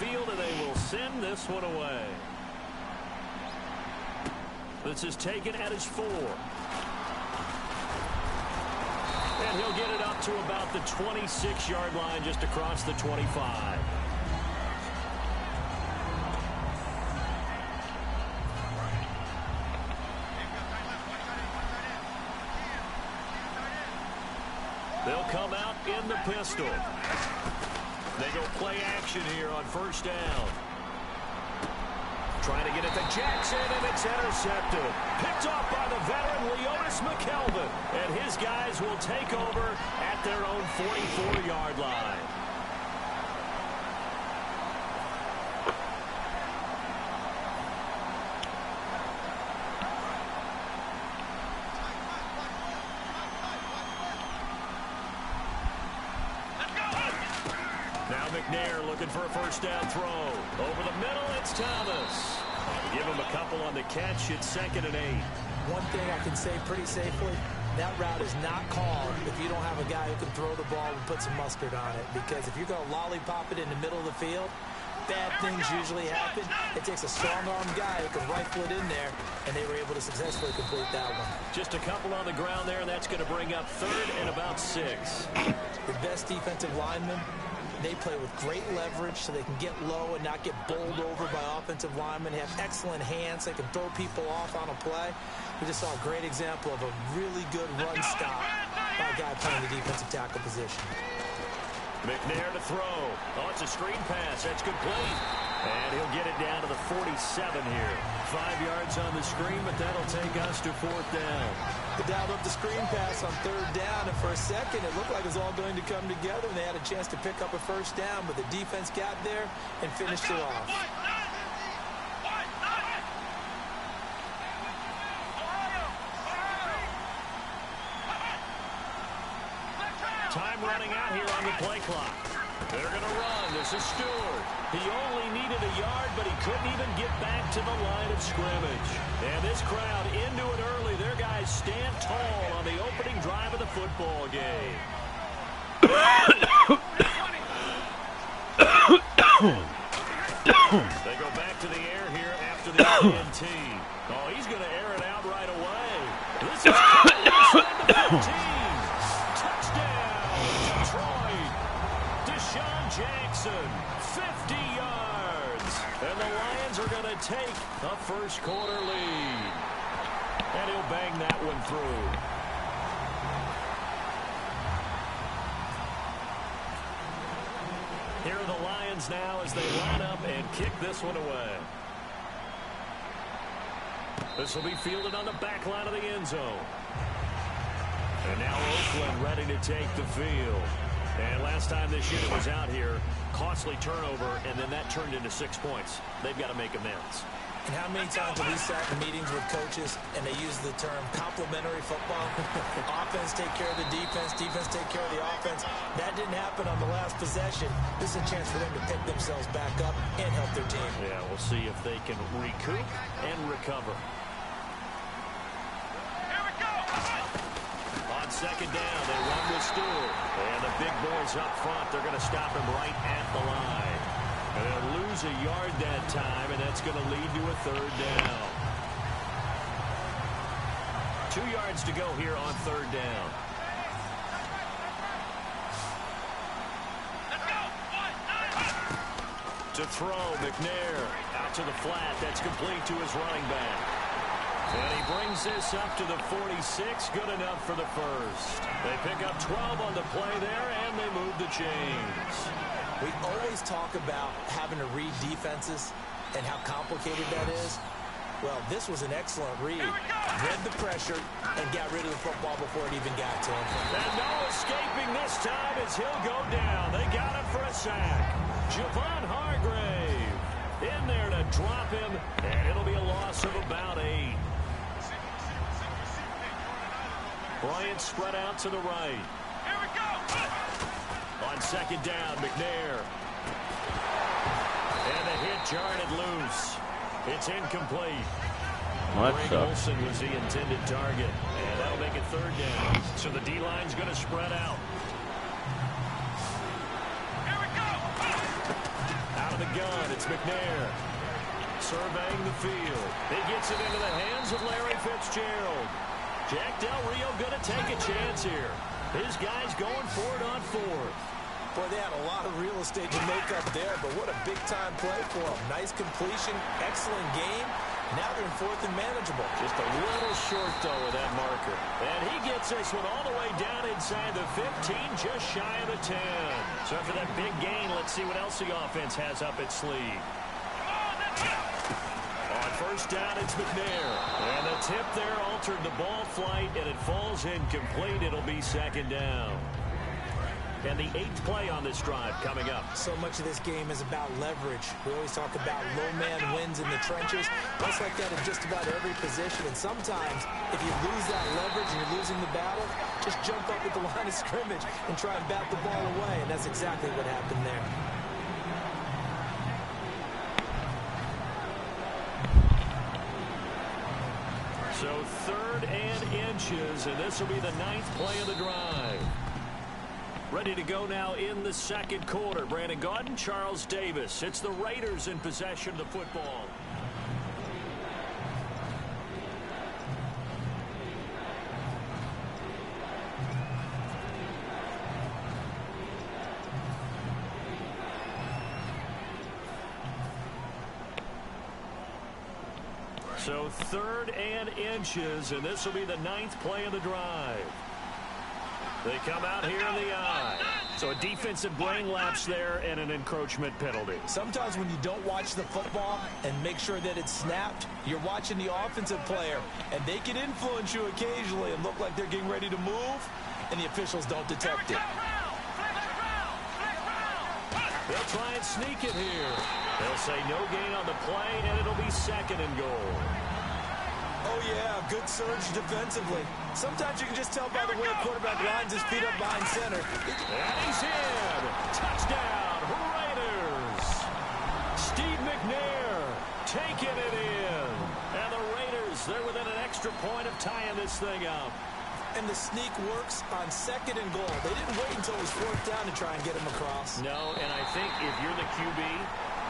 field, and they will send this one away. This is taken at his 4. And he'll get it up to about the 26-yard line, just across the 25. They'll come out in the pistol. They go play action here on first down. Trying to get it to Jackson, and it's intercepted. Picked off by the veteran Leonis McKelvin. And his guys will take over at their own 44-yard line. Now McNair looking for a first down throw. Over the middle, it's Thomas. Give him a couple on the catch. It's 2nd and 8. One thing I can say pretty safely, that route is not called if you don't have a guy who can throw the ball and put some mustard on it. Because if you're going to lollipop it in the middle of the field, bad things usually happen. It takes a strong-armed guy who can rifle it in there, and they were able to successfully complete that one. Just a couple on the ground there, and that's going to bring up 3rd and about 6. The best defensive linemen, they play with great leverage so they can get low and not get bowled over by offensive linemen. They have excellent hands. They can throw people off on a play. We just saw a great example of a really good run stop by a guy playing the defensive tackle position. McNair to throw. Oh, it's a screen pass. That's complete. And he'll get it down to the 47 here. 5 yards on the screen, but that'll take us to 4th down. They dialed up the screen pass on 3rd down, and for a second, it looked like it was all going to come together, and they had a chance to pick up a first down, but the defense got there and finished it off. Time running out here on the play clock. They're going to run. This is Stewart. He only needed a yard, but he couldn't even get back to the line of scrimmage. And this crowd into it early. Their guys stand tall on the opening drive of the football game. They go back to the air here after the INT. Oh, he's going to air it out right away. This is inside the 15. Jackson, 50 yards. And the Lions are going to take a first-quarter lead. And he'll bang that one through. Here are the Lions now as they line up and kick this one away. This will be fielded on the back line of the end zone. And now Oakland ready to take the field. And last time this unit was out here, costly turnover, and then that turned into 6 points. They've got to make amends. And how many times have we sat in meetings with coaches and they use the term complementary football? Offense take care of the defense, defense take care of the offense. That didn't happen on the last possession. This is a chance for them to pick themselves back up and help their team. Yeah, we'll see if they can recoup and recover. On 2nd down, they run with Stewart. And the big boys up front, they're going to stop him right at the line. And they'll lose a yard that time, and that's going to lead to a 3rd down. 2 yards to go here on 3rd down. To throw, McNair out to the flat. That's complete to his running back. And he brings this up to the 46. Good enough for the first. They pick up 12 on the play there, and they move the chains. We always talk about having to read defenses and how complicated that is. Well, this was an excellent read. Read the pressure and got rid of the football before it even got to him. And no escaping this time as he'll go down. They got him for a sack. Javon Hargrave in there to drop him, and it'll be a loss of about 8. Bryant spread out to the right. Here we go. On 2nd down, McNair. And the hit jarred it loose. It's incomplete. Greg Olsen was the intended target. And that'll make it 3rd down. So the D-line's going to spread out. Here we go. Out of the gun. It's McNair. Surveying the field. He gets it into the hands of Larry Fitzgerald. Jack Del Rio going to take a chance here. His guys going for it on fourth. Boy, they had a lot of real estate to make up there, but what a big-time play for them. Nice completion, excellent game. Now they're in fourth and manageable. Just a little short, though, with that marker. And he gets this one all the way down inside the 15, just shy of the 10. So after that big gain, let's see what else the offense has up its sleeve. On first down, it's McNair. And the tip there altered the ball flight, and it falls incomplete. It'll be second down. And the 8th play on this drive coming up. So much of this game is about leverage. We always talk about low man wins in the trenches. That's like that in just about every position. And sometimes, if you lose that leverage and you're losing the battle, just jump up at the line of scrimmage and try and bat the ball away. And that's exactly what happened there. So 3rd and inches, and this will be the 9th play of the drive. Ready to go now in the second quarter. Brandon Gaudin, Charles Davis. It's the Raiders in possession of the football. So 3rd and inches, and this will be the 9th play of the drive. They come out here in the eye. So a defensive brain lapse there and an encroachment penalty. Sometimes when you don't watch the football and make sure that it's snapped, you're watching the offensive player, and they can influence you occasionally and look like they're getting ready to move, and the officials don't detect it. They'll try and sneak it here. They'll say no gain on the play, and it'll be 2nd and goal. Oh, yeah, good surge defensively. Sometimes you can just tell by the way a quarterback lines his feet up behind center. And he's in. Touchdown, Raiders. Steve McNair taking it in. And the Raiders, they're within an extra point of tying this thing up. And the sneak works on 2nd and goal. They didn't wait until it was 4th down to try and get him across. No, and I think if you're the QB,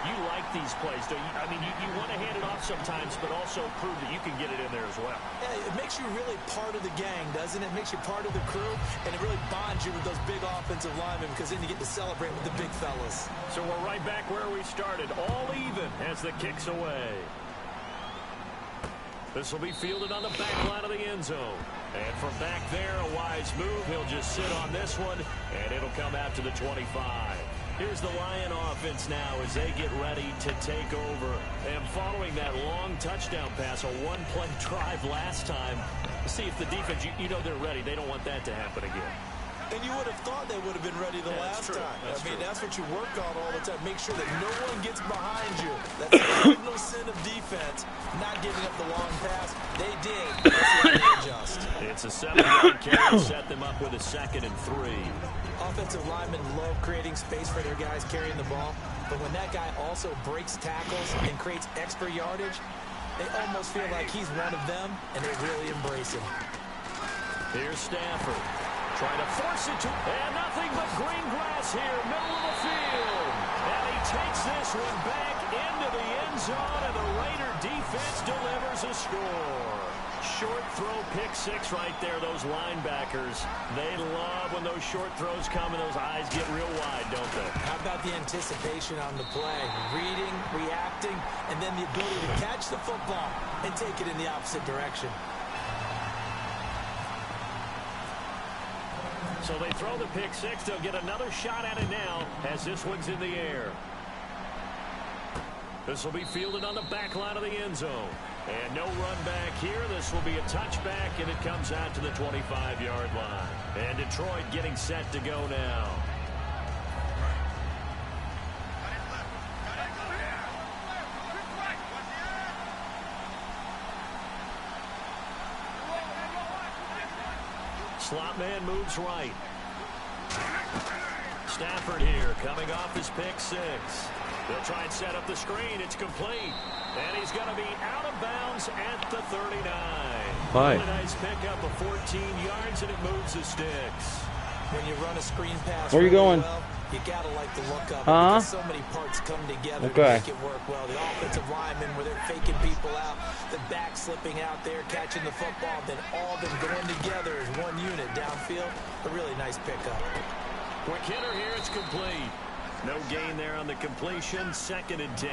you like these plays, don't you? I mean, you want to hand it off sometimes, but also prove that you can get it in there as well. Yeah, it makes you really part of the gang, doesn't it? It makes you part of the crew, and it really bonds you with those big offensive linemen because then you get to celebrate with the big fellas. So we're right back where we started, all even as the kick's away. This will be fielded on the back line of the end zone. And from back there, a wise move. He'll just sit on this one, and it'll come out to the 25. Here's the Lion offense now as they get ready to take over. And following that long touchdown pass, a one-play drive last time, see if the defense, you know they're ready. They don't want that to happen again. And you would have thought they would have been ready the last time. That's what you work on all the time. Make sure that no one gets behind you. That's the cardinal sin of defense, not giving up the long pass. They did. That's why they adjust. It's a 7-yard carry to set them up with a 2nd and 3. Offensive linemen love creating space for their guys carrying the ball. But when that guy also breaks tackles and creates extra yardage, they almost feel like he's one of them, and they really embrace him. Here's Stafford. Trying to force it to, and nothing but green grass here, middle of the field. And he takes this one back into the end zone, and the Raider defense delivers a score. Short throw, pick 6 right there, those linebackers. They love when those short throws come and those eyes get real wide, don't they? How about the anticipation on the play? Reading, reacting, and then the ability to catch the football and take it in the opposite direction. So they throw the pick 6. They'll get another shot at it now as this one's in the air. This will be fielded on the back line of the end zone. And no run back here. This will be a touchback, and it comes out to the 25-yard line. And Detroit getting set to go now. Slot man moves right. Stafford here coming off his pick 6. They'll try and set up the screen. It's complete. And he's going to be out of bounds at the 39. Bye. Really nice pickup of 14 yards, and it moves the sticks. When you run a screen pass, where are you going? Well, You gotta like the look of it because so many parts come together to make it work well. The offensive linemen where they're faking people out, the back slipping out there, catching the football, then all of them going together as one unit downfield. A really nice pickup. Quick hitter here, it's complete. No gain there on the completion, 2nd and 10.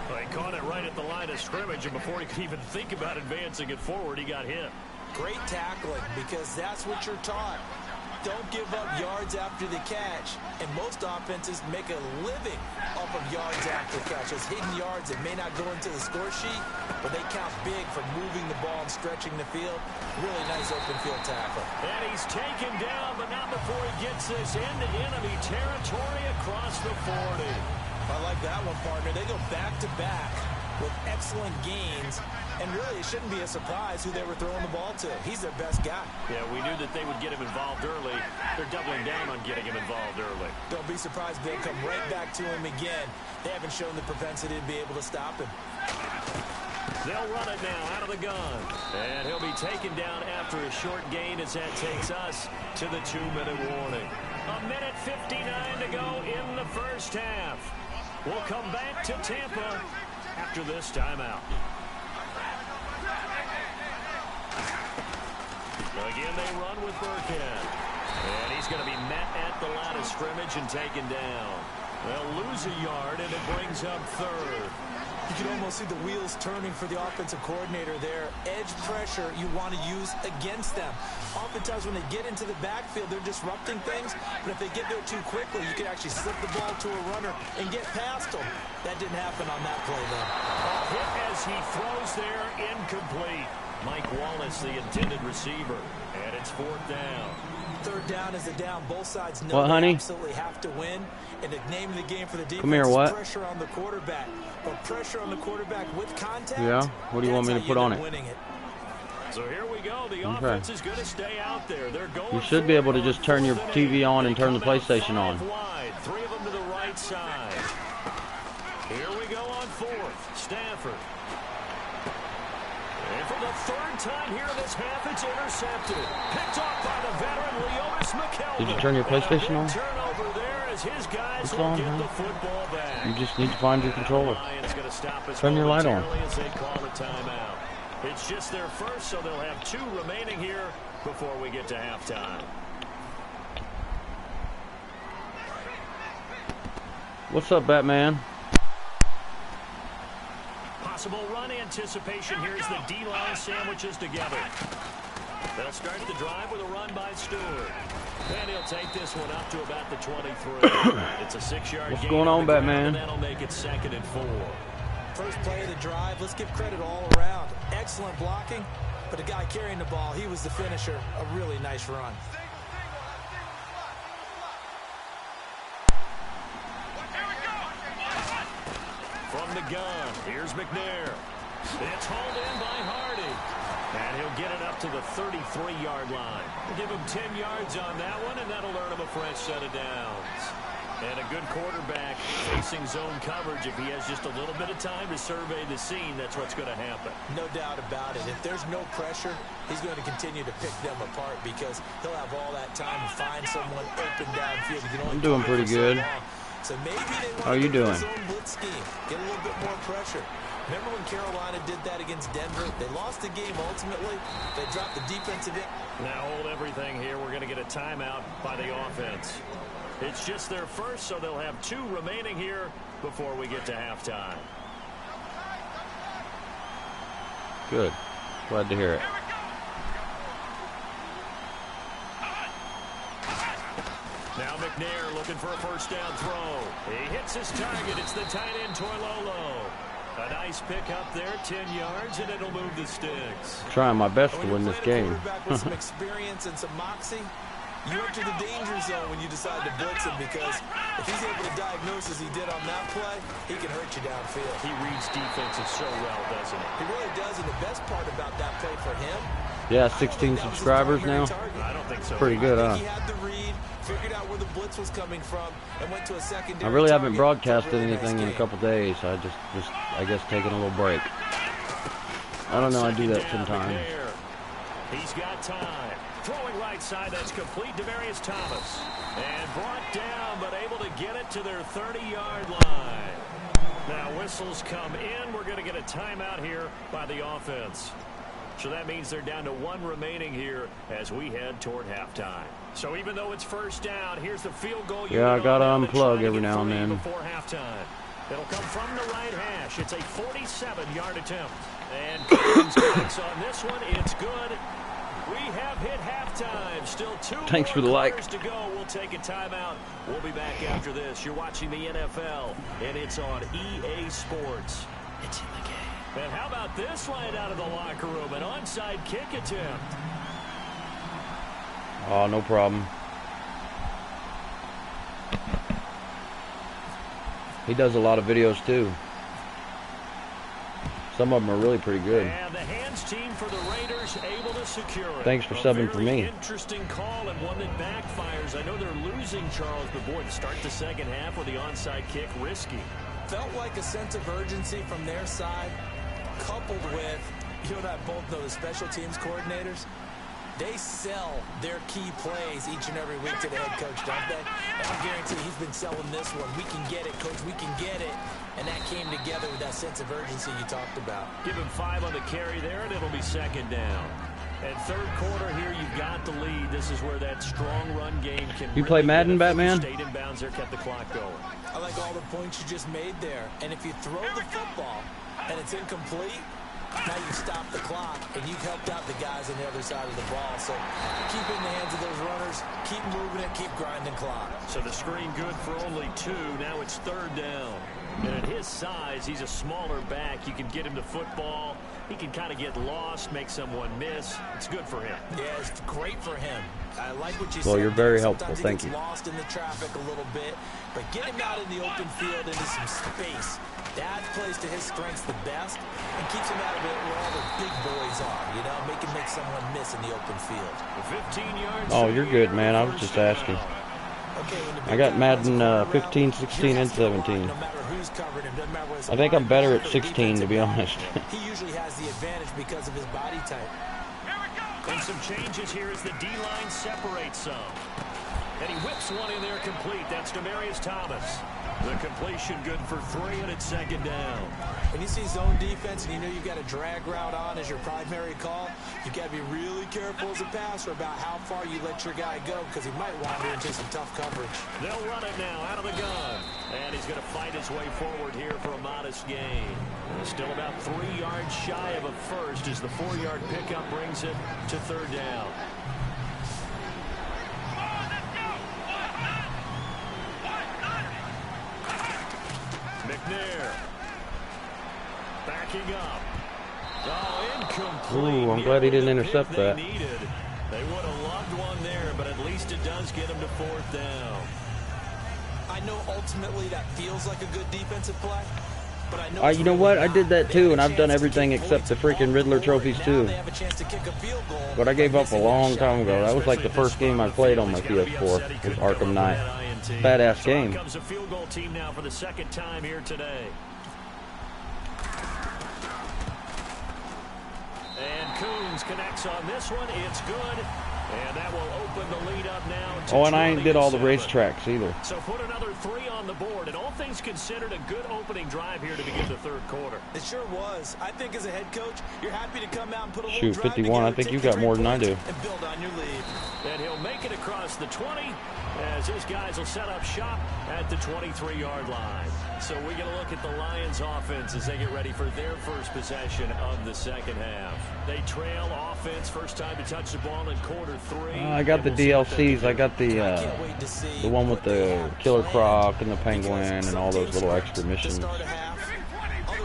Well, he caught it right at the line of scrimmage, and before he could even think about advancing it forward, he got hit. Great tackling because that's what you're taught. Don't give up yards after the catch, and most offenses make a living off of yards after catch. Those hidden yards that may not go into the score sheet, but they count big for moving the ball and stretching the field. Really nice open field tackle. And he's taken down, but not before he gets this into enemy territory across the 40. I like that one, partner. They go back-to-back with excellent gains. And really, it shouldn't be a surprise who they were throwing the ball to. He's their best guy. Yeah, we knew that they would get him involved early. They're doubling down on getting him involved early. Don't be surprised if they'll come right back to him again. They haven't shown the propensity to be able to stop him. They'll run it now out of the gun. And he'll be taken down after a short gain as that takes us to the 2-minute warning. 1:59 to go in the first half. We'll come back to Tampa after this timeout. Again, they run with Burkhead. And he's going to be met at the line of scrimmage and taken down. They'll lose a yard, and it brings up 3rd. You can almost see the wheels turning for the offensive coordinator there. Edge pressure you want to use against them. Oftentimes when they get into the backfield, they're disrupting things. But if they get there too quickly, you can actually slip the ball to a runner and get past them. That didn't happen on that play, though. A hit as he throws there, incomplete. Mike Wallace, the intended receiver. And it's 4th down. 3rd down is a down. Both sides know they absolutely have to win. And the name of the game for the defense is pressure on the quarterback. But pressure on the quarterback with contact. Yeah. What do you want me to put on it? So here we go. The offense is going to stay out there. They're going. You should be able to just turn your TV on and turn the PlayStation on. Wide. 3 of them to the right side. Here we go on 4th. Stafford. And for the 3rd time here in this half, it's intercepted. Picked off by the veteran Leonis McKelvin. Did you turn your PlayStation on? Turnover there as his guys it's on, get the football back. You just need to find your controller. Turn your light on. As they call a timeout. It's just their first, so they'll have 2 remaining here before we get to halftime. What's up, Batman? Possible run anticipation here as the D-line sandwiches together. They'll start the drive with a run by Stewart. And he'll take this one up to about the 23. It's a 6-yard gain. What's going on, Batman? And that'll make it 2nd and 4. First play of the drive. Let's give credit all around. Excellent blocking, but the guy carrying the ball, he was the finisher. A really nice run. From the gun, here's McNair. It's hauled in by Hardy. And he'll get it up to the 33-yard line. We'll give him 10 yards on that one, and that'll earn him a fresh set of downs. And a good quarterback facing zone coverage. If he has just a little bit of time to survey the scene, that's what's going to happen. No doubt about it. If there's no pressure, he's going to continue to pick them apart because he'll have all that time to find someone open downfield. I'm doing pretty good. So maybe they want How are you doing? Zone blitz scheme, get a little bit more pressure. Remember when Carolina did that against Denver? They lost the game ultimately. They dropped the defensive end. Now hold everything here. We're going to get a timeout by the offense. It's just their first, so they'll have 2 remaining here before we get to halftime. Good. Glad to hear it. Now McNair looking for a first down throw. He hits his target. It's the tight end Torlolo. A nice pick up there, 10 yards, and it'll move the sticks. Trying my best to win this game. With some experience and some moxie, you enter the danger zone when you decide to blitz him because if he's able to diagnose as he did on that play, he can hurt you downfield. He reads defenses so well, doesn't he? He really does, and the best part about that play for him, yeah, 16 subscribers now. I don't think so. Pretty good, huh? He had the read, figured out where the blitz was coming from, and went to a secondary. I really haven't broadcasted anything in a couple days. I just I guess taking a little break. I don't know. I do that sometimes. He's got time. Throwing right side, that's complete to Demarius Thomas. And brought down, but able to get it to their 30-yard line. Now whistles come in. We're going to get a timeout here by the offense. So that means they're down to 1 remaining here as we head toward halftime. So even though it's first down, here's the field goal. Yeah, I got to unplug every now and then. Before halftime. It'll come from the right hash. It's a 47-yard attempt. And Coons connects on this one. It's good. We have hit halftime. Still 2 Thanks for the like. quarters to go. We'll take a timeout. We'll be back after this. You're watching the NFL, and it's on EA Sports. It's in the game. And how about this line out of the locker room? An onside kick attempt. Oh, no problem. He does a lot of videos too. Some of them are really pretty good. And the hands team for the Raiders able to secure it. Thanks for subbing for me. Interesting call and one that backfires. I know they're losing, Charles, but boy, to start the second half with the onside kick, risky. Felt like a sense of urgency from their side, coupled with, you and I both know the special teams coordinators. They sell their key plays each and every week to the head coach, don't they? And I guarantee he's been selling this one. We can get it, coach. We can get it. And that came together with that sense of urgency you talked about. Give him 5 on the carry there, and it'll be second down. And third quarter here, you've got the lead. This is where that strong run game can. You play Madden, Batman? Stayed in bounds there, kept the clock going. I like all the points you just made there. And if you throw the football and it's incomplete, now you stop the clock, and you've helped out the guys on the other side of the ball. So keep it in the hands of those runners, keep moving it, keep grinding clock. So the screen good for only 2. Now it's third down. And at his size, he's a smaller back. You can get him to football. He can kind of get lost, make someone miss. It's good for him. Yeah, it's great for him. I like what you said. Well, you're very helpful. Thank you. Lost in the traffic a little bit, but get him out in the open field into some space. That plays to his strengths the best and keeps him out of it where all the big boys are, you know, make someone miss in the open field. 15 yards. Oh, you're good, man. I was just asking. I got Madden 15, 16, and 17. I think I'm better at 16, to be honest. He usually has the advantage because of his body type. And some changes here as the D-line separates some. And he whips one in there complete. That's Demarius Thomas. The completion good for 3, and it's second down. When you see zone defense and you know you've got a drag route on as your primary call, you've got to be really careful as a passer about how far you let your guy go because he might wander into some tough coverage. They'll run it now out of the gun. And he's going to fight his way forward here for a modest gain. Still about 3 yards shy of a first as the 4-yard pickup brings it to third down. McNair backing up. Oh, incomplete. Ooh, I'm glad he didn't intercept that. They would have loved one there, but at least it does get him to fourth down. I know ultimately that feels like a good defensive play, but I know you know what? I did that too, and I've done everything except the freaking Riddler trophies too. But I gave up a long time ago. That was like the first game I played on my PS4. Was Arkham Knight. Badass game. Comes a field goal team now for the second time here today. And Coons connects on this one. It's good. And that will open the lead up now to and I ain't did all the racetracks either. So put another 3 on the board. And all things considered, a good opening drive here to begin the third quarter. It sure was. I think as a head coach, you're happy to come out and put a little Shoot, drive 51. together, I think you got more than I do. And build on your lead. And he'll make it across the 20 as his guys will set up shop at the 23-yard line. So we're going to look at the Lions offense as they get ready for their first possession of the second half. They trail offense, first time to touch the ball in quarter 3. I got the DLCs. I got the one with the Killer Croc and the Penguin and all those little extra missions. Other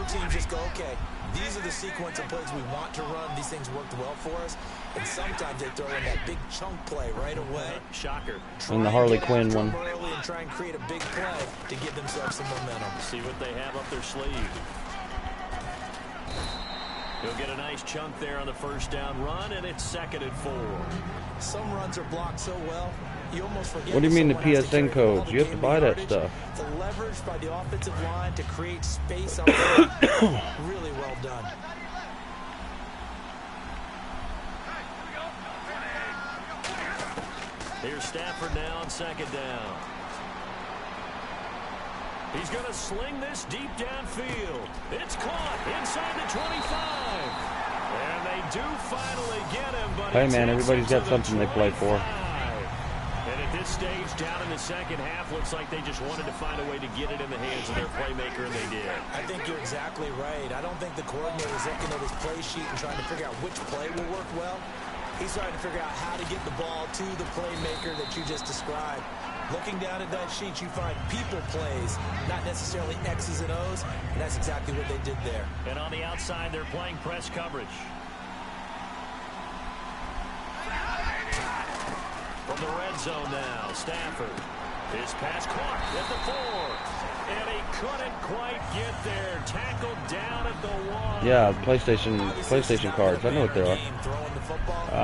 teams just go, okay, these are the sequence of plays we want to run. These things worked well for us. And sometimes they throw in that big chunk play right away. Shocker. And the Harley Quinn one. And try and create a big play to give themselves some momentum. See what they have up their sleeve. He'll get a nice chunk there on the first down run, and it's second and 4. Some runs are blocked so well, you almost forget. What do you mean the PSN codes? You have to buy that stuff. The leverage by the offensive line to create space up there. Really well done. Here's Stafford now on second down. He's going to sling this deep downfield. It's caught inside the 25. And they do finally get him, but hey, man, everybody's got something they play for. And at this stage, down in the second half, looks like they just wanted to find a way to get it in the hands of their playmaker, and they did. I think you're exactly right. I don't think the coordinator is looking at his play sheet and trying to figure out which play will work well. He's trying to figure out how to get the ball to the playmaker that you just described. Looking down at that sheet, you find people plays, not necessarily X's and O's, and that's exactly what they did there. And on the outside, they're playing press coverage. From the red zone now, Stafford. His pass caught at the 4. And he couldn't quite get there. Tackled down at the 1. Yeah, PlayStation cards. I know what they are.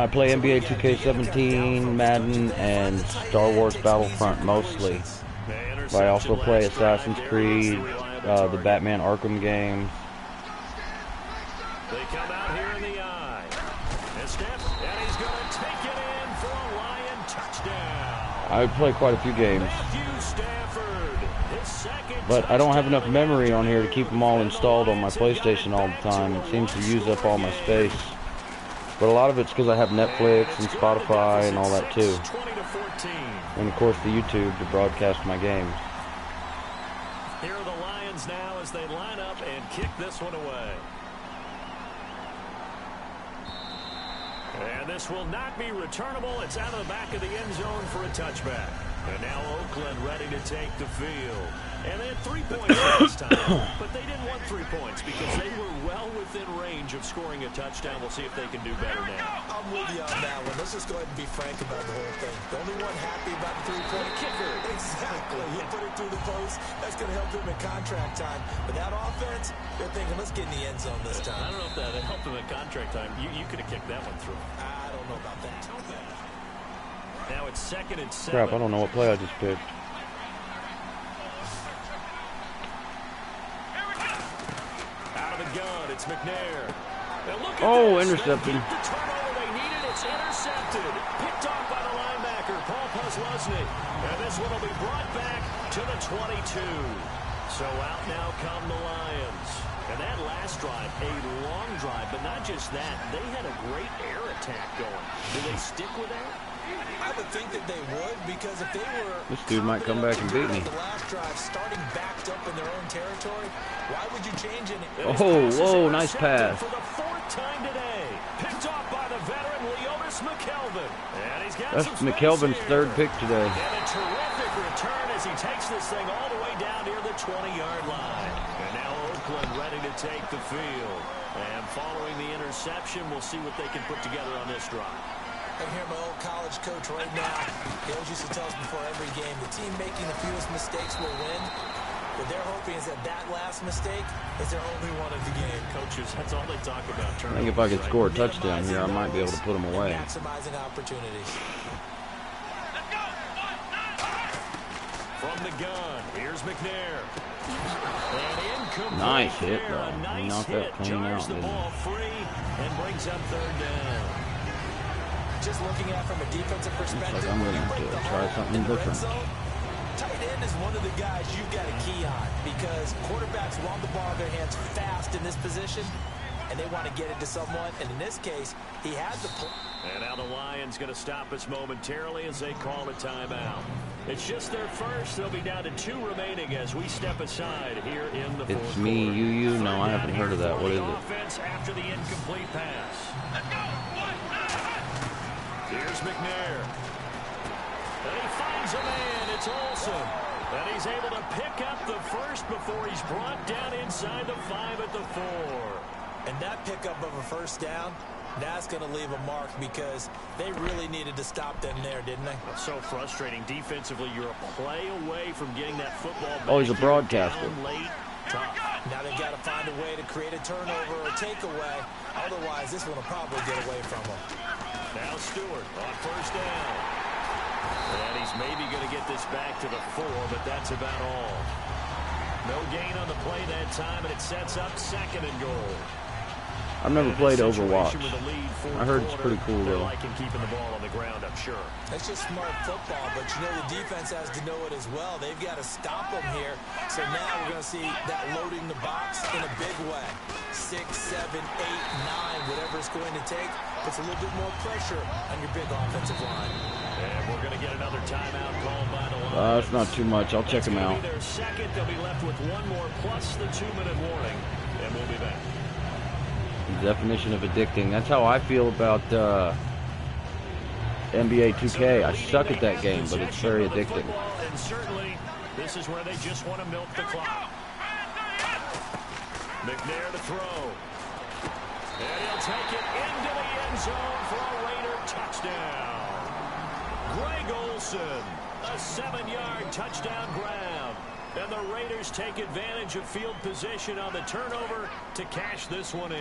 I play NBA 2K17, Madden, and Star Wars Battlefront mostly. But I also play Assassin's Creed, the Batman Arkham games. They come out here in the eye. And he's going to take it in for a Lion touchdown. I play quite a few games. But I don't have enough memory on here to keep them all installed on my PlayStation all the time. It seems to use up all my space. But a lot of it's because I have Netflix and Spotify and all that too. And of course the YouTube to broadcast my games. Here are the Lions now as they line up and kick this one away. And this will not be returnable. It's out of the back of the end zone for a touchback. And now Oakland ready to take the field. And they had 3 points last time, but they didn't want 3 points because they were well within range of scoring a touchdown. We'll see if they can do better now. I'm with you on that one. Let's just go ahead and be frank about the whole thing. The only one happy about the three-point kicker. Exactly. You put it through the post. That's going to help him in contract time. But that offense, they're thinking, let's get in the end zone this time. I don't know if that helped him in contract time. You could have kicked that one through. I don't know about that. Now it's 2nd and 7. Crap, I don't know what play I just picked. Out of the gun, it's McNair. Oh, intercepted. The turnover they needed, it's intercepted. Picked off by the linebacker, Paul Posluszny. And this one will be brought back to the 22. So out now come the Lions. And that last drive, a long drive, but not just that. They had a great air attack going. Do they stick with that? I would think that they would, because if they were... This dude might come back and beat me. The last drive, starting backed up in their own territory, why would you change it? Oh, whoa, nice pass. For the 4th time today, picked off by the veteran Leotis McKelvin. And he's got That's McKelvin's 3rd pick today. And a terrific return as he takes this thing all the way down near the 20-yard line. And now Oakland ready to take the field. And following the interception, we'll see what they can put together on this drive. I hear my old college coach right now. He always used to tell us before every game, the team making the fewest mistakes will win. What they're hoping is that last mistake is their only one of the game. Coaches, that's all they talk about. I think if I could score a touchdown here, I might be able to put them away. Maximizing opportunities. From the gun, here's McNair. Nice hit, though. He knocked that clean out, the ball free and brings up 3rd down. Just looking at from a defensive perspective, looks like I'm going to have to try something different. Tight end is one of the guys you've got to key on, because quarterbacks want the ball in their hands fast in this position, and they want to get it to someone. And in this case, he had the pull. And now the Lions going to stop us momentarily as they call a timeout. It's just their first. They'll be down to 2 remaining as we step aside here in the 4th It's me, quarter. you. No, I haven't heard of that. What is it? Offense after the incomplete pass. Here's McNair. And he finds a man. It's Olsen. And he's able to pick up the first before he's brought down inside the 5 at the 4. And that pickup of a first down, that's going to leave a mark, because they really needed to stop them there, didn't they? So frustrating. Defensively, you're a play away from getting that football back. Oh, he's a broadcaster. Late, tough. Now they've got to find a way to create a turnover or takeaway. Otherwise, this one will probably get away from them. Now Stewart on 1st down. And he's maybe going to get this back to the 4, but that's about all. No gain on the play that time, and it sets up 2nd and goal. I've never played Overwatch. I heard it's pretty cool though. Keeping the ball on the ground, I'm sure. It's just smart football, but you know the defense has to know it as well. They've got to stop them here. So now we're going to see that loading the box in a big way. 6, 7, 8, 9, whatever it's going to take, puts a little bit more pressure on your big offensive line. And we're going to get another timeout called by the line. That's not too much. I'll check them out. Their second, they'll be left with one more plus the 2-minute warning, and we'll be back. The definition of addicting. That's how I feel about NBA 2K. I suck at that game, but it's very addicting. And certainly, this is where they just want to milk the clock. McNair to throw. And he'll take it into the end zone for a Raider touchdown. Greg Olsen, a 7-yard touchdown grab. And the Raiders take advantage of field position on the turnover to cash this one in.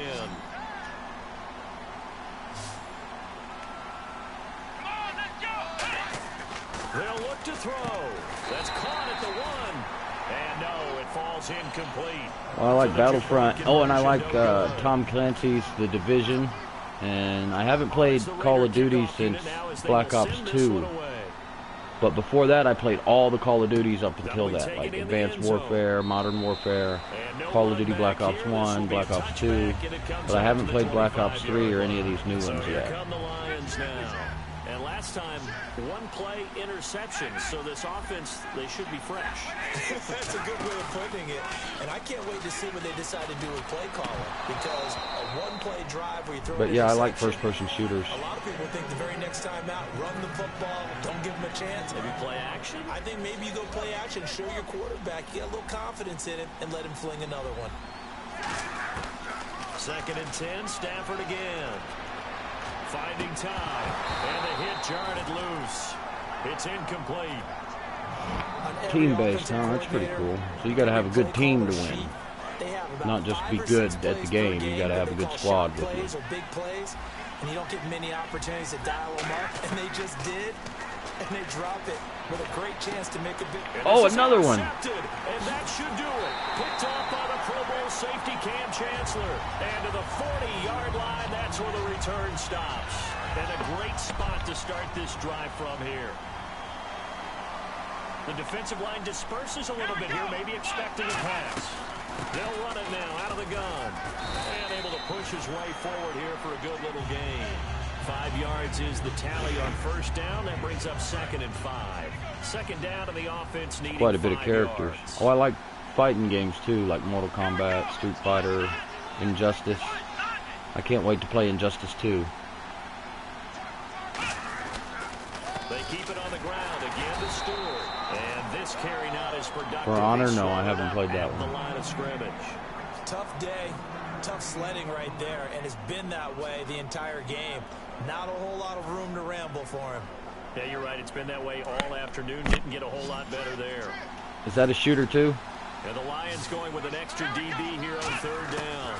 They'll look to throw. That's caught at the 1. And no, it falls incomplete. Well, I like Battlefront. Oh, and I like Tom Clancy's The Division. And I haven't played Call of Duty since Black Ops 2. But before that, I played all the Call of Duties up until that, like Advanced Warfare, Modern Warfare, Call of Duty Black Ops 1, Black Ops 2. But I haven't played Black Ops 3 or any of these new ones yet. And last time, one play interception, so this offense, they should be fresh. That's a good way of putting it. And I can't wait to see what they decide to do with play calling, because a one-play drive where you throw. But yeah, I like first-person shooters. A lot of people think the very next time out, run the football, don't give them a chance. Maybe play action? I think maybe you go play action, show your quarterback, you get a little confidence in him, and let him fling another one. 2nd and 10, Stafford again. Finding time, and the hit jarred it loose. It's incomplete. Team-based, huh? That's pretty cool. So you got to have a good team to win. Not just be good at the game. You got to have a good squad with you. Big plays, and you don't get many opportunities to dial them up, and they just did, and they drop it with a great chance to make a big. Oh, another one. And that should do it. Picked off by the Pro Bowl safety Cam Chancellor, and to the 40-yard line. That's where the return stops. And a great spot to start this drive from here. The defensive line disperses a little bit here, maybe expecting a pass. They'll run it now out of the gun. And able to push his way forward here for a good little gain. 5 yards is the tally on first down. That brings up 2nd and 5. Second down to the offense needing quite a bit of characters. Yards. Oh, I like fighting games too, like Mortal Kombat, Street Fighter, Injustice. I can't wait to play Injustice 2. They keep it on the ground again to Stewart. And this carry not as productive. For Honor, no, I haven't played that one. The line of scrimmage. Tough day, tough sledding right there, and it's been that way the entire game. Not a whole lot of room to ramble for him. Yeah, you're right. It's been that way all afternoon. Didn't get a whole lot better there. Is that a shooter too? And the Lions going with an extra DB here on 3rd down.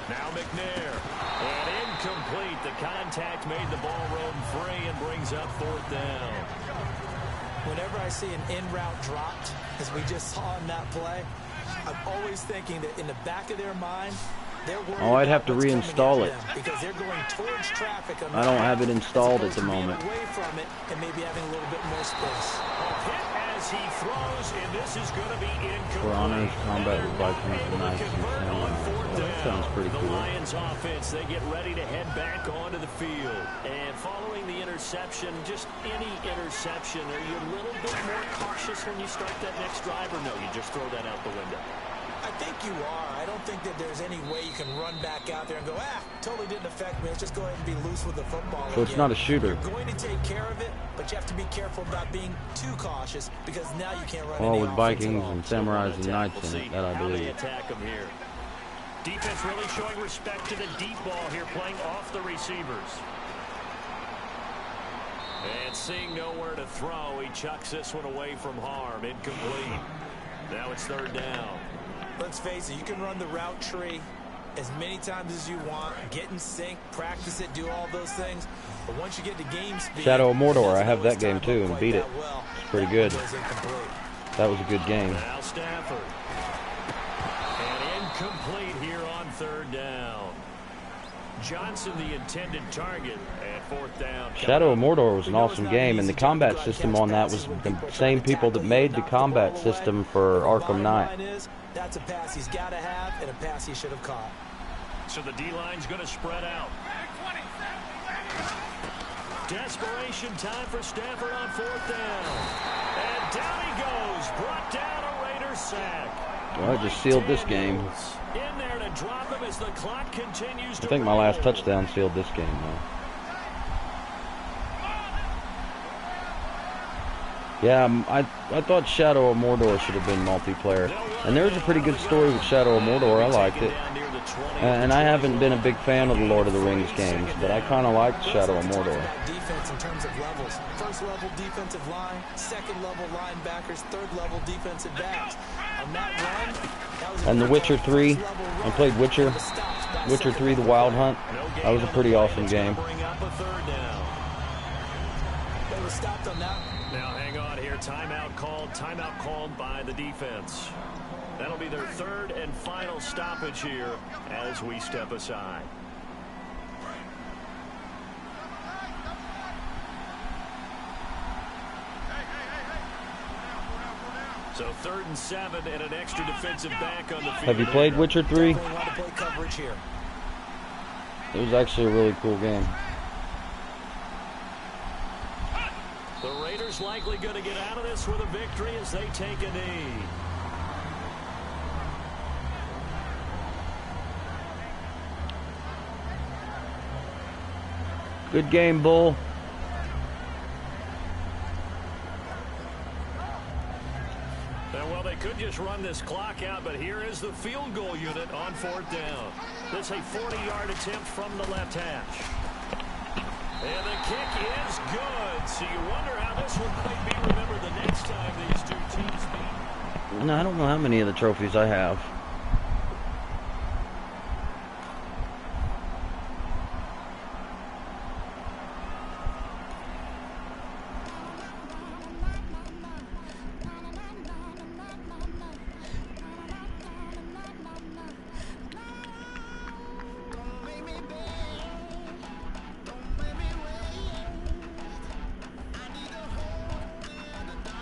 Now McNair. And incomplete. The contact made the ball roam free and brings up 4th down. Whenever I see an in-route dropped, as we just saw in that play, I'm always thinking that in the back of their mind, they're worried. Oh, I'd have to reinstall it. Because they're going towards traffic. I don't have it installed at the moment. Away from it and maybe having a little bit more space. Hit as he throws, and this is going to be incomplete. For Honor's combat with Vikings and Knights and Samurai. That sounds pretty cool. The Lions offense, they get ready to head back onto the field. And following the interception, just any interception, are you a little bit more cautious when you start that next drive, or no, you just throw that out the window? I think you are. I don't think that there's any way you can run back out there and go, totally didn't affect me. Let's just go ahead and be loose with the football. So it's not a shooter. You're going to take care of it, but you have to be careful about being too cautious because now you can't run. Well, with Vikings and Samurais and Knights in it, that I believe. Attack them here. Defense really showing respect to the deep ball here, playing off the receivers. And seeing nowhere to throw, he chucks this one away from harm. Incomplete. Now it's 3rd down. Let's face it, you can run the route tree as many times as you want, get in sync, practice it, do all those things. But once you get to game speed, Shadow of Mordor, I have that game too and beat it. It's pretty good. That was a good game. Now Stafford. And complete here on 3rd down. Johnson, the intended target at 4th down. Shadow of Mordor was an awesome game, and the combat system on that was the same people that made the combat system for Arkham Knight. That's a pass he's got to have, and a pass he should have caught. So the D-line's going to spread out. Desperation time for Stafford on 4th down. And down he goes. Brought down a Raider sack. Well, I just sealed this game. In there to drop him as the clock continues to I think my last touchdown sealed this game, though. Yeah, I thought Shadow of Mordor should have been multiplayer. And there's a pretty good story with Shadow of Mordor. I liked it. And I haven't been a big fan of the Lord of the Rings games, but I kind of liked Shadow of Mordor. Defense in terms of levels. 1st level defensive line, 2nd level linebackers, 3rd level defensive backs. On that run, that was and The Witcher 3, I played Witcher 3, The Wild Hunt. That was a pretty awesome game. They were stopped on that. Now hang on here, timeout called by the defense. That'll be their 3rd and final stoppage here as we step aside. So 3rd and 7 and an extra defensive back on the field. Have you played Witcher 3? It It was actually a really cool game. The Raiders likely going to get out of this with a victory as they take a knee. Good game, Bull. Well, they could just run this clock out, but here is the field goal unit on 4th down. This is a 40-yard attempt from the left hash. And the kick is good. So you wonder how this one might be remembered the next time these two teams meet. No, I don't know how many of the trophies I have.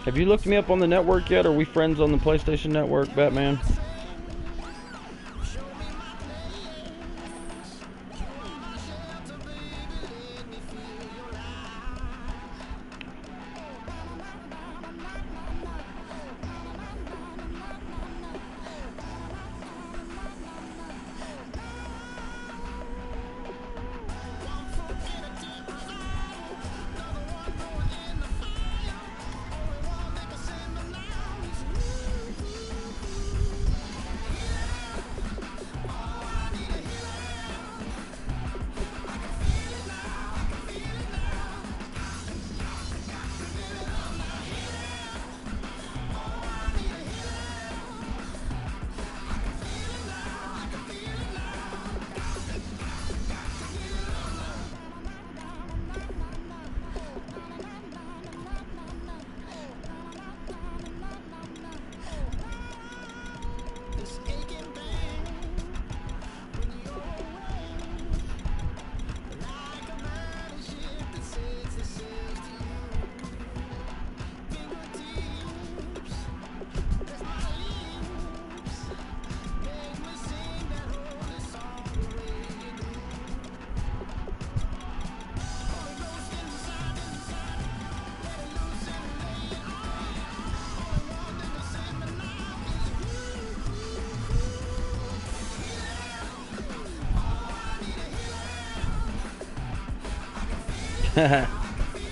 Have you looked me up on the network yet? Are we friends on the PlayStation Network, Batman?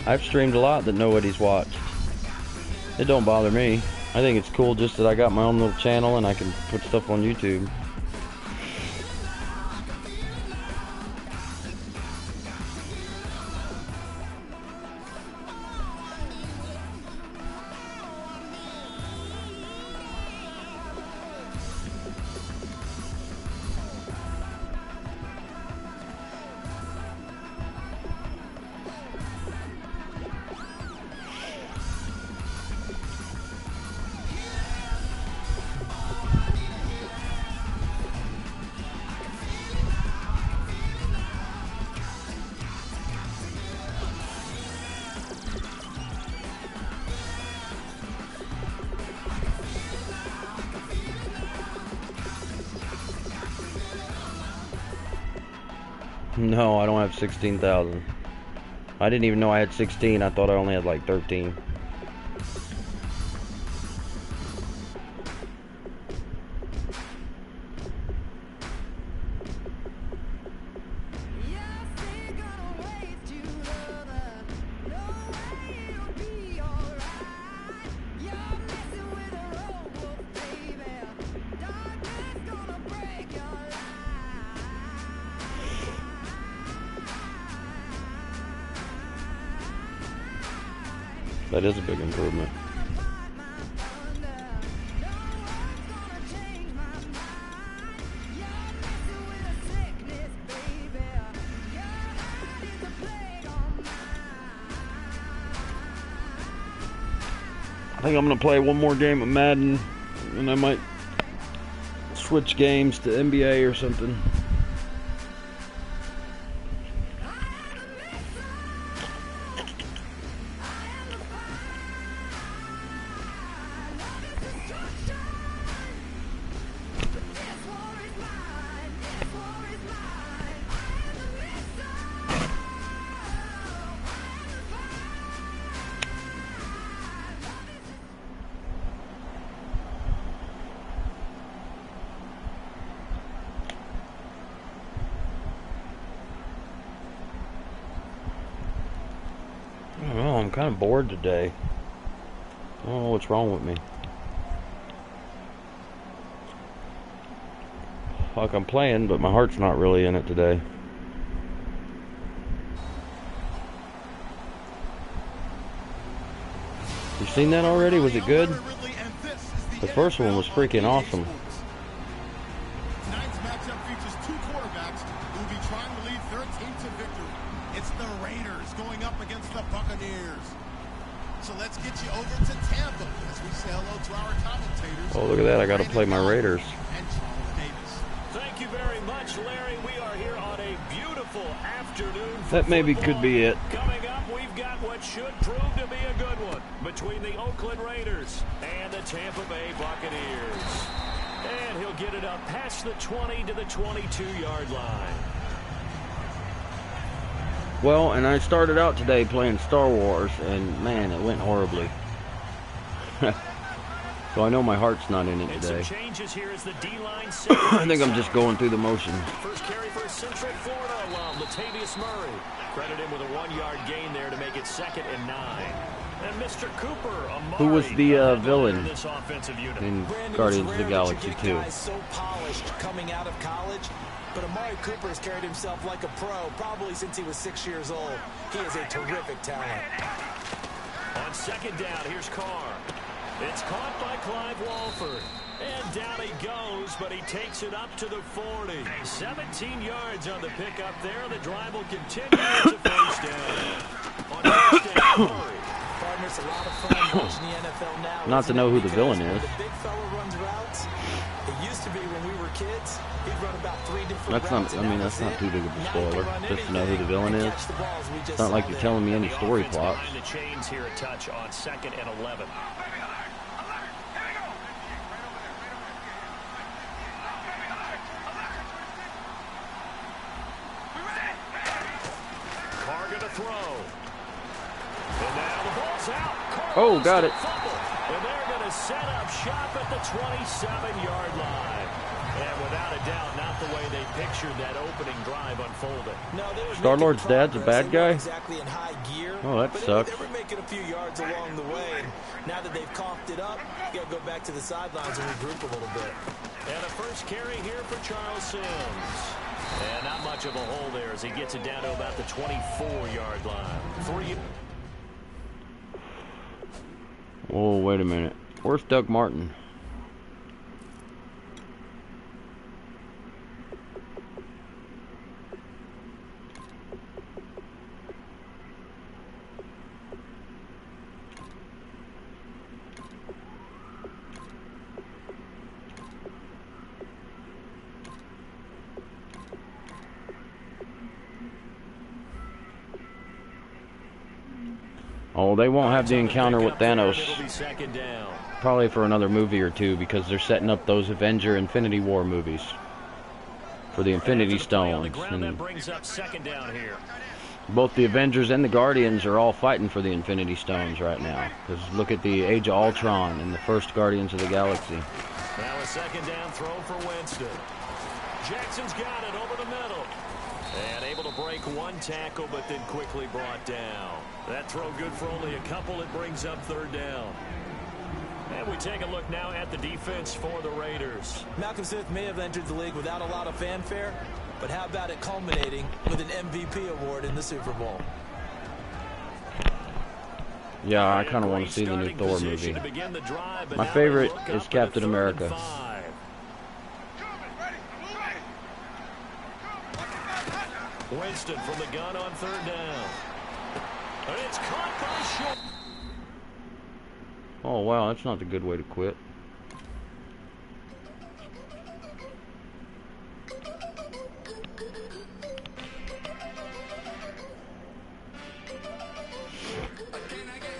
I've streamed a lot that nobody's watched. It don't bother me. I think it's cool just that I got my own little channel and I can put stuff on YouTube. No, I don't have 16,000. I didn't even know I had 16. I thought I only had like 13. That is a big improvement. I think I'm going to play one more game of Madden, and I might switch games to NBA or something. I don't know, I'm kind of bored today. I don't know what's wrong with me. Like, I'm playing, but my heart's not really in it today. You seen that already? Was it good? The first one was freaking awesome. Tonight's matchup features two quarterbacks who will be trying to lead their team to victory. It's the Raiders going up against the Buccaneers. So let's get you over to Tampa as we say hello to our commentators. Oh, look at that. I got to play my Raiders. And Charles Davis. Thank you very much, Larry. We are here on a beautiful afternoon. That maybe could be it. Coming up, we've got what should prove to be a good one between the Oakland Raiders and the Tampa Bay Buccaneers. And he'll get it up past the 20 to the 22-yard line. Well, and I started out today playing Star Wars, and man, it went horribly. So I know my heart's not in it today. I think I'm just going through the motions. First carry for Central Florida alum, Latavius Murray. Credit him with a 1-yard gain there to make it 2nd and 9. And Mr. Cooper, who was the villain in Guardians of the Galaxy 2? So polished coming out of college, but Amari Cooper has carried himself like a pro probably since he was 6 years old. He is a terrific talent. On 2nd down, here's Carr. It's caught by Clive Walford. And down he goes, but he takes it up to the 40. 17 yards on the pickup there. The drive will continue as a first down. On 1st down, Murray. Partners, a lot of fun watching the NFL now. Not to know who the villain is. The big fella runs routes. It used to be when we were kids, he'd run about 3 different That's not, routes. I mean, that's not too big of a spoiler. Just to know who the villain is. It's not like you're telling me any story plots. The chains here a touch on 2nd and 11. Carr gonna throw. And now the ball's out. Carr Oh, got it. And they're going to set up shop at the 27-yard line. And without a doubt, not the way they pictured that opening drive unfolding. No, Star-Lord's dad's a bad guy? Exactly in high gear, oh, that sucks. They were making a few yards along the way. And now that they've coughed it up, you got to go back to the sidelines and regroup a little bit. And a first carry here for Charles Sims. And not much of a hole there as he gets it down to about the 24-yard line. Oh, wait a minute. Where's Doug Martin? Oh, they won't have the encounter with Thanos probably for another movie or two because they're setting up those Avenger Infinity War movies. for the Infinity Stones. That brings up second down here. Both the Avengers and the Guardians are all fighting for the Infinity Stones right now. Because look at the Age of Ultron and the first Guardians of the Galaxy. Now a second down throw for Winston. Jackson's got it over the middle. And able to break one tackle, but then quickly brought down. That throw good for only a couple. It brings up third down. And we take a look now at the defense for the Raiders. Malcolm Smith may have entered the league without a lot of fanfare, but how about it culminating with an MVP award in the Super Bowl? Yeah, I kind of want to see the new Thor movie. My favorite is Captain America. Winston from the gun on third down. And it's caught by short. Oh, wow, that's not the good way to quit.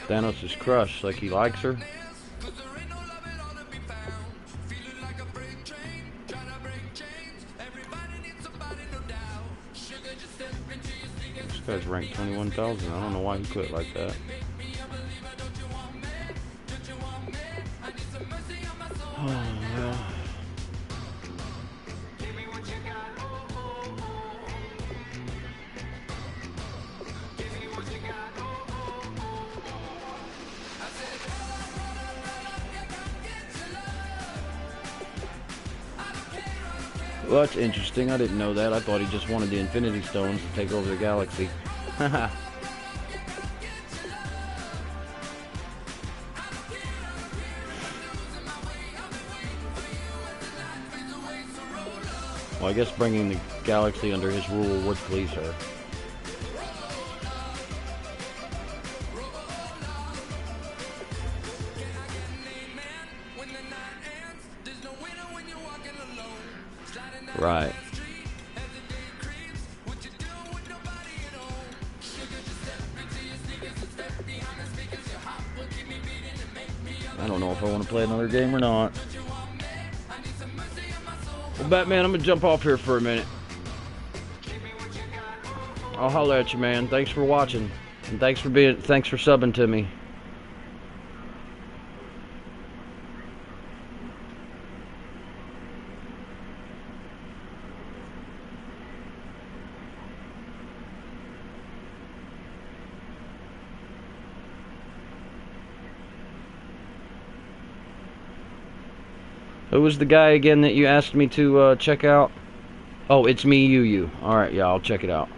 Thanos is crushed like he likes her. This guy's ranked 21,000. I don't know why he quit like that. Oh, well. Well, that's interesting. I didn't know that. I thought he just wanted the Infinity Stones to take over the galaxy. Haha. Well, I guess bringing the galaxy under his rule would please her. Right. I don't know if I want to play another game or not. Well, Batman, I'm gonna jump off here for a minute. I'll holler at you, man. Thanks for watching, and thanks for subbing to me. Who was the guy again that you asked me to check out? Oh, it's me, you. Alright, yeah, I'll check it out.